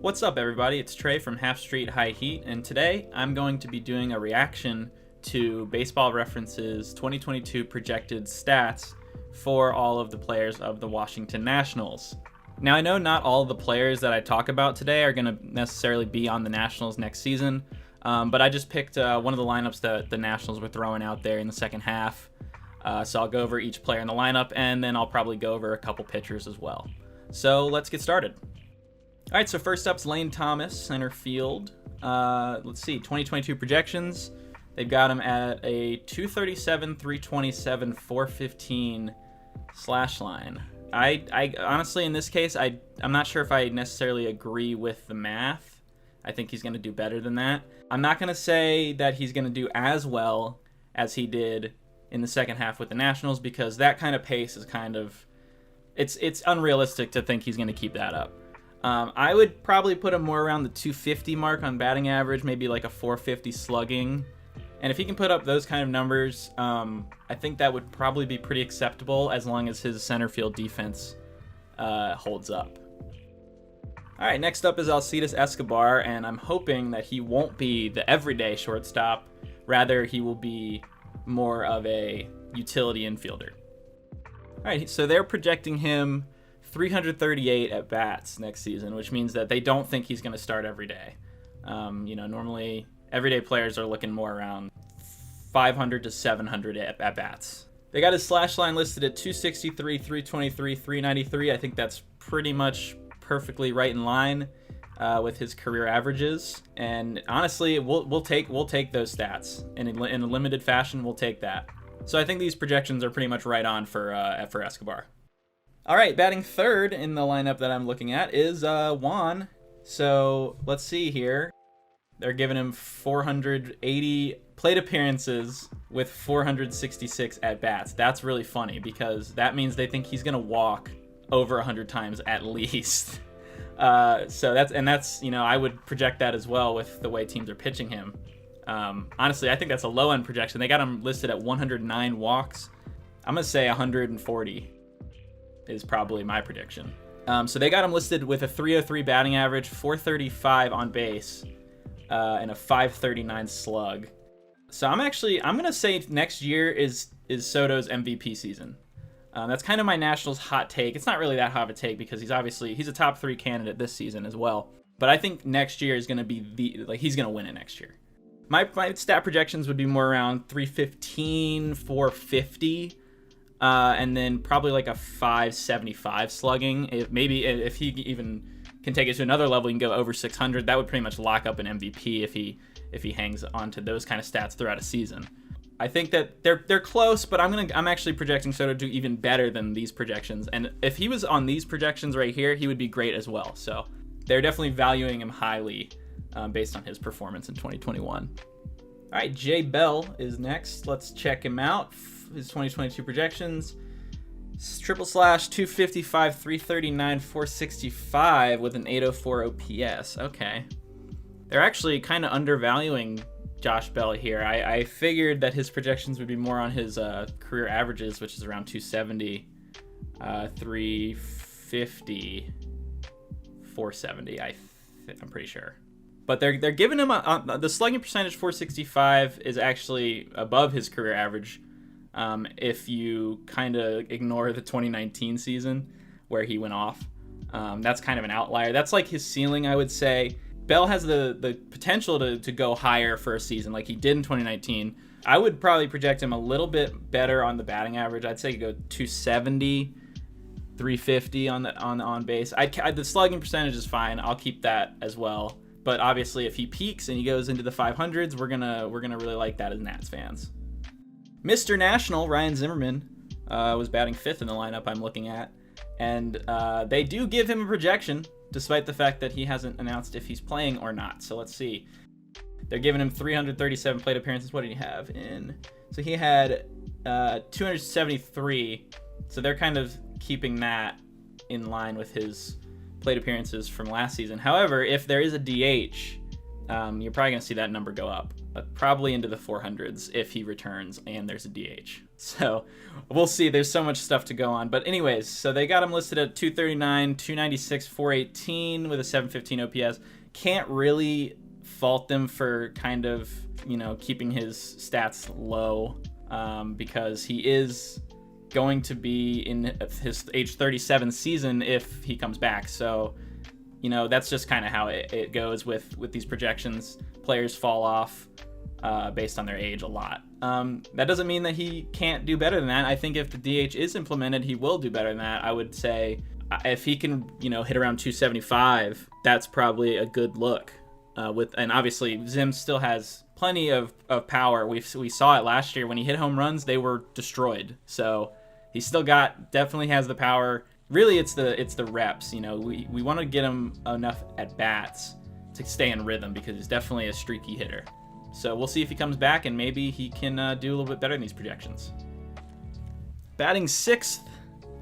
What's up, everybody? It's Trey from Half Street High Heat, and today I'm going to be doing a reaction to Baseball Reference's 2022 projected stats for all of the players of the Washington Nationals. Now, I know not all of the players that I talk about today are going to necessarily be on the Nationals next season, but I just picked one of the lineups that the Nationals were throwing out there in the second half. So I'll go over each player in the lineup, and then I'll probably go over a couple pitchers as well. So let's get started. All right, so first up's Lane Thomas, center field. Let's see, 2022 projections. They've got him at a 237, 327, 415 slash line. I honestly, in this case, I'm not sure if I necessarily agree with the math. I think he's going to do better than that. I'm not going to say that he's going to do as well as he did in the second half with the Nationals, because that kind of pace is kind of, it's unrealistic to think he's going to keep that up. I would probably put him more around the 250 mark on batting average, maybe like a 450 slugging. And if he can put up those kind of numbers, I think that would probably be pretty acceptable as long as his center field defense holds up. All right, next up is Alcides Escobar, and I'm hoping that he won't be the everyday shortstop. Rather, he will be more of a utility infielder. All right, so they're projecting him 338 at bats next season, which means that they don't think he's going to start every day. Normally everyday players are looking more around 500 to 700 at bats. They got his slash line listed at 263, 323, 393. I think that's pretty much perfectly right in line with his career averages. And honestly, we'll take those stats in a limited fashion. We'll take that. So I think these projections are pretty much right on for Escobar. All right, batting third in the lineup that I'm looking at is Juan. So let's see here. They're giving him 480 plate appearances with 466 at-bats. That's really funny because that means they think he's going to walk over 100 times at least. So that's I would project that as well with the way teams are pitching him. Honestly, I think that's a low-end projection. They got him listed at 109 walks. I'm going to say 140. Is probably my prediction. So they got him listed with a 303 batting average, 435 on base, and a 539 slug. So I'm gonna say next year is Soto's MVP season. That's kind of my Nationals hot take. It's not really that hot of a take because he's a top 3 candidate this season as well. But I think next year is gonna be he's gonna win it next year. My stat projections would be more around 315, 450. And then probably like a 575 slugging. If he even can take it to another level, he can go over 600. That would pretty much lock up an MVP if he hangs on to those kind of stats throughout a season. I think that they're close, but I'm actually projecting Soto to do even better than these projections. And if he was on these projections right here, he would be great as well. So they're definitely valuing him highly based on his performance in 2021. All right, Jay Bell is next. Let's check him out. His 2022 projections: triple slash 255, 339, 465 with an 804 OPS. Okay, they're actually kind of undervaluing Josh Bell here. I figured that his projections would be more on his career averages, which is around 270, 350, 470. I'm pretty sure. But they're giving him the slugging percentage 465 is actually above his career average. If you kind of ignore the 2019 season where he went off, that's kind of an outlier. That's like his ceiling, I would say. Bell has the potential to go higher for a season like he did in 2019. I would probably project him a little bit better on the batting average. I'd say go 270, 350 on base. The slugging percentage is fine. I'll keep that as well. But obviously, if he peaks and he goes into the 500s, we're gonna really like that as Nats fans. Mr. National, Ryan Zimmerman, was batting 5th in the lineup I'm looking at. And they do give him a projection, despite the fact that he hasn't announced if he's playing or not. So let's see. They're giving him 337 plate appearances. What did he have in? So he had 273. So they're kind of keeping that in line with his plate appearances from last season. However, if there is a DH, you're probably going to see that number go up. probably into the 400s if he returns and there's a DH. So we'll see. There's so much stuff to go on. But anyways, so they got him listed at 239, 296, 418 with a 715 OPS. Can't really fault them for kind of, keeping his stats low because he is going to be in his age 37 season if he comes back. So, that's just kind of how it goes with these projections. Players fall off based on their age a lot. That doesn't mean that he can't do better than that. I think if the DH is implemented, he will do better than that. I would say if he can, hit around 275, that's probably a good look. And obviously Zim still has plenty of power. We saw it last year when he hit home runs; they were destroyed. So he still definitely has the power. Really, it's the reps. We want to get him enough at bats to stay in rhythm because he's definitely a streaky hitter. So we'll see if he comes back and maybe he can do a little bit better in these projections. Batting sixth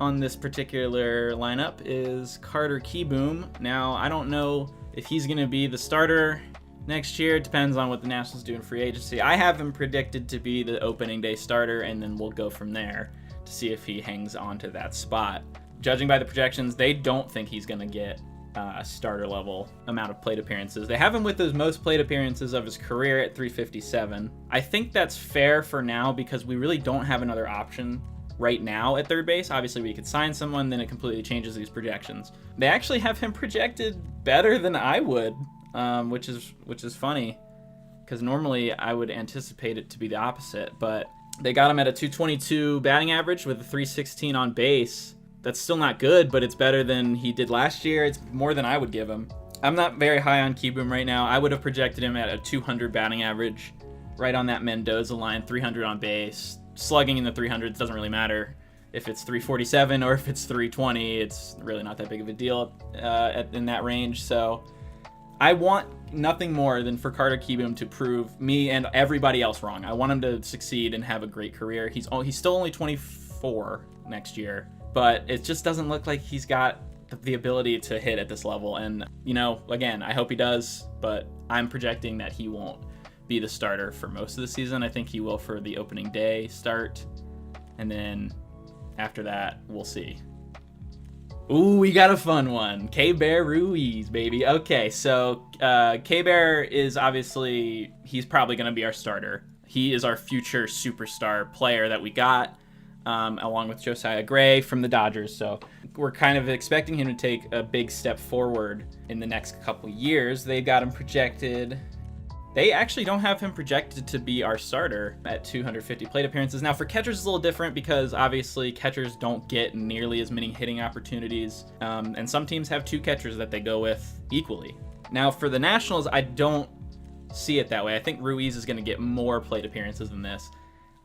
on this particular lineup is Carter Keyboom. Now, I don't know if he's going to be the starter next year. It depends on what the Nationals do in free agency. I have him predicted to be the opening day starter, and then we'll go from there to see if he hangs on to that spot. Judging by the projections, they don't think he's going to get a starter level amount of plate appearances. They have him with his most plate appearances of his career at 357. I think that's fair for now because we really don't have another option right now at third base. Obviously, we could sign someone, then it completely changes these projections. They actually have him projected better than I would, which is funny because normally I would anticipate it to be the opposite. But they got him at a 222 batting average with a 316 on base. That's still not good, but it's better than he did last year. It's more than I would give him. I'm not very high on Keyboom right now. I would have projected him at a 200 batting average, right on that Mendoza line, 300 on base. Slugging in the 300s doesn't really matter. If it's 347 or if it's 320, it's really not that big of a deal in that range. So I want nothing more than for Carter Keyboom to prove me and everybody else wrong. I want him to succeed and have a great career. He's still only 24 next year. But it just doesn't look like he's got the ability to hit at this level. And, again, I hope he does, but I'm projecting that he won't be the starter for most of the season. I think he will for the opening day start. And then after that, we'll see. Ooh, we got a fun one. K-Bear Ruiz, baby. Okay, so K-Bear is obviously, he's probably going to be our starter. He is our future superstar player that we got. Along with Josiah Gray from the Dodgers. So we're kind of expecting him to take a big step forward in the next couple years. They got him projected. They actually don't have him projected to be our starter at 250 plate appearances. Now for catchers it's a little different because obviously catchers don't get nearly as many hitting opportunities. And some teams have two catchers that they go with equally. Now for the Nationals, I don't see it that way. I think Ruiz is going to get more plate appearances than this.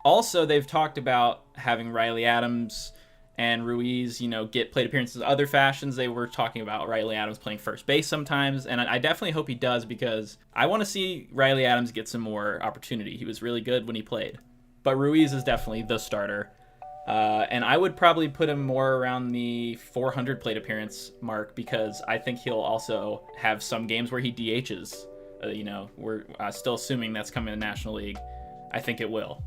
Also, they've talked about having Riley Adams and Ruiz, get plate appearances other fashions. They were talking about Riley Adams playing first base sometimes, and I definitely hope he does because I want to see Riley Adams get some more opportunity. He was really good when he played. But Ruiz is definitely the starter. And I would probably put him more around the 400 plate appearance mark because I think he'll also have some games where he DHs. We're still assuming that's coming to the National League. I think it will.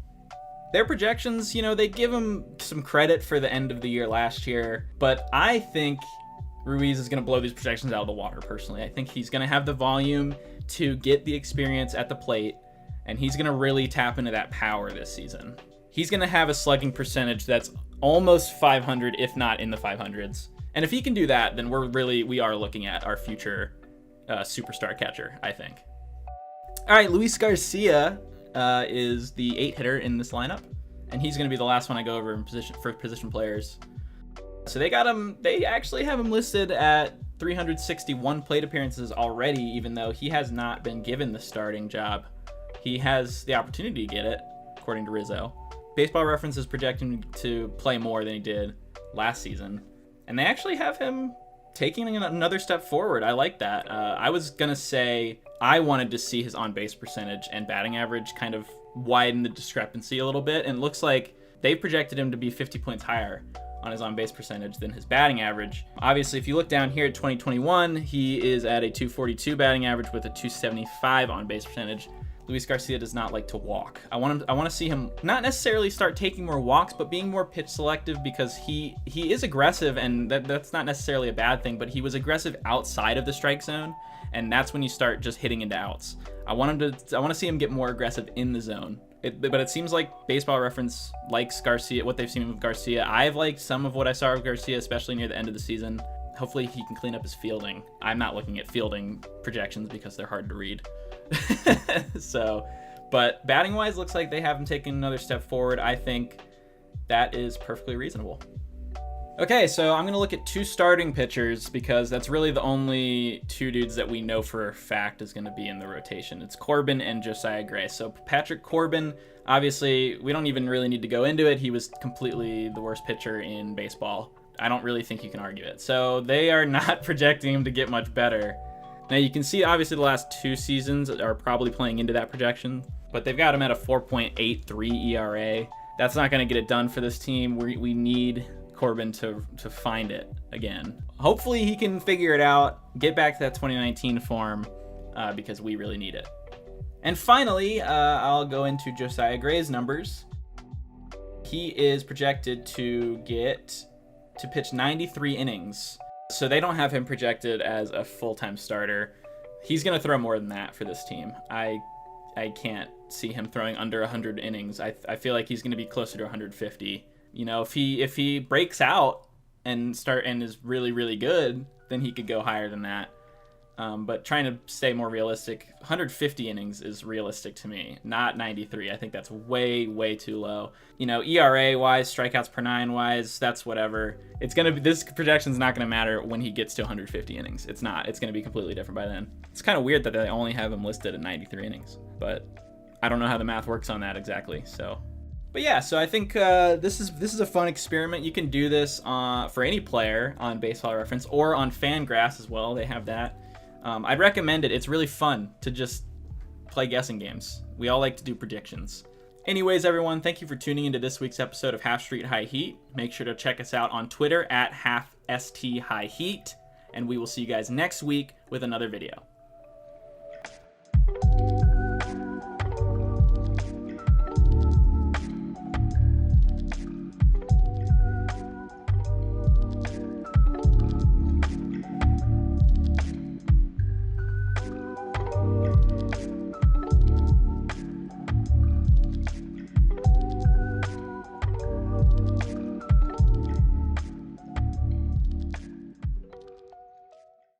Their projections, they give him some credit for the end of the year last year, but I think Ruiz is going to blow these projections out of the water, personally. I think he's going to have the volume to get the experience at the plate, and he's going to really tap into that power this season. He's going to have a slugging percentage that's almost 500, if not in the 500s. And if he can do that, then we are looking at our future superstar catcher, I think. All right, Luis Garcia is the 8-hitter in this lineup, and he's going to be the last one I go over for position players. So they actually have him listed at 361 plate appearances already, even though he has not been given the starting job. He has the opportunity to get it, according to Rizzo. Baseball Reference is projecting him to play more than he did last season, and they actually have him taking another step forward. I like that. I was going to say I wanted to see his on-base percentage and batting average kind of widen the discrepancy a little bit, and it looks like they projected him to be 50 points higher on his on-base percentage than his batting average. Obviously, if you look down here at 2021, he is at a 242 batting average with a 275 on-base percentage. Luis Garcia does not like to walk. I want to see him not necessarily start taking more walks, but being more pitch selective, because he is aggressive, and that's not necessarily a bad thing, but he was aggressive outside of the strike zone, and that's when you start just hitting into outs. I want to see him get more aggressive in the zone. But it seems like Baseball Reference likes Garcia, what they've seen with Garcia. I've liked some of what I saw of Garcia, especially near the end of the season. Hopefully he can clean up his fielding. I'm not looking at fielding projections because they're hard to read. But batting wise, looks like they haven't taken another step forward. I think that is perfectly reasonable. Okay, so I'm going to look at 2 starting pitchers, because that's really the only 2 dudes that we know for a fact is going to be in the rotation. It's Corbin and Josiah Gray. So Patrick Corbin, obviously, we don't even really need to go into it. He was completely the worst pitcher in baseball. I don't really think you can argue it. So they are not projecting him to get much better. Now you can see, obviously, the last 2 seasons are probably playing into that projection, but they've got him at a 4.83 ERA. That's not going to get it done for this team. We need Corbin to find it again. Hopefully he can figure it out, get back to that 2019 form, because we really need it. And finally, I'll go into Josiah Gray's numbers. He is projected to pitch 93 innings. So they don't have him projected as a full-time starter. He's going to throw more than that for this team. I can't see him throwing under 100 innings. I feel like he's going to be closer to 150. You know, if he breaks out and is really, really good, then he could go higher than that. But trying to stay more realistic, 150 innings is realistic to me, not 93. I think that's way, way too low. You know, ERA-wise, strikeouts per 9-wise, that's whatever. This projection's not going to matter when he gets to 150 innings. It's not. It's going to be completely different by then. It's kind of weird that they only have him listed at 93 innings, but I don't know how the math works on that exactly, so... But yeah, so I think this is a fun experiment. You can do this for any player on Baseball Reference or on Fangraphs as well. They have that. I'd recommend it. It's really fun to just play guessing games. We all like to do predictions. Anyways, everyone, thank you for tuning into this week's episode of Half Street High Heat. Make sure to check us out on Twitter at HalfST High Heat, and we will see you guys next week with another video.